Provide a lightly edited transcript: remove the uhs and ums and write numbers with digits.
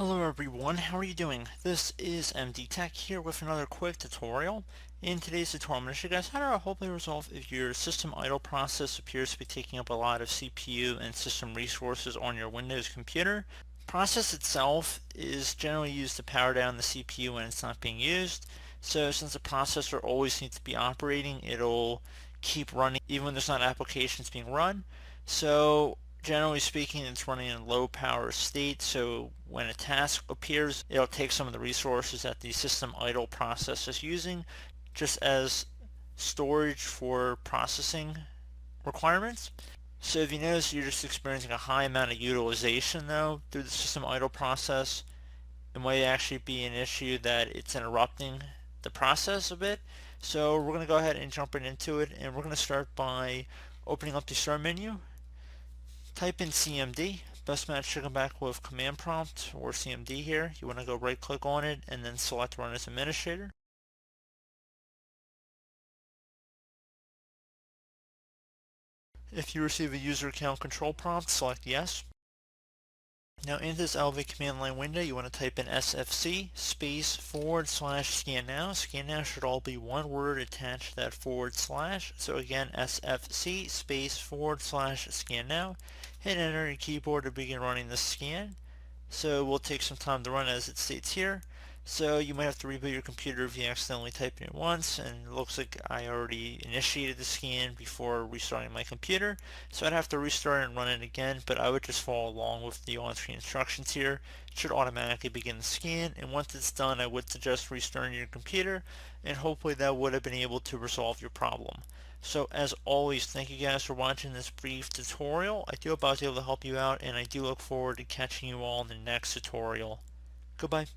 Hello everyone, how are you doing? This is MD Tech here with another quick tutorial. In today's tutorial, I'm going to show you guys how to hopefully resolve if your system idle process appears to be taking up a lot of CPU and system resources on your Windows computer. Process itself is generally used to power down the CPU when it's not being used. So since the processor always needs to be operating, it'll keep running even when there's not applications being run. So generally speaking, it's running in low power state, so when a task appears, it'll take some of the resources that the system idle process is using just as storage for processing requirements. So if you notice you're just experiencing a high amount of utilization though through the system idle process, it might actually be an issue that it's interrupting the process a bit. So we're going to go ahead and jump right into it, and we're going to start by opening up the start menu. Type in CMD. Best match to come back with command prompt or CMD here. You want to go right click on it and then select run as administrator. If you receive a user account control prompt, select yes. Now in this Elevate command line window, you want to type in SFC space / scan now. Scan now should all be one word attached to that /. So again, SFC space / scan now. Hit enter on your keyboard to begin running the scan. So it will take some time to run as it states here. So you might have to reboot your computer if you accidentally type it in once, and it looks like I already initiated the scan before restarting my computer. So I'd have to restart and run it again, but I would just follow along with the on-screen instructions here. It should automatically begin the scan, and once it's done I would suggest restarting your computer, and hopefully that would have been able to resolve your problem. So as always, thank you guys for watching this brief tutorial. I do hope I was able to help you out, and I do look forward to catching you all in the next tutorial. Goodbye.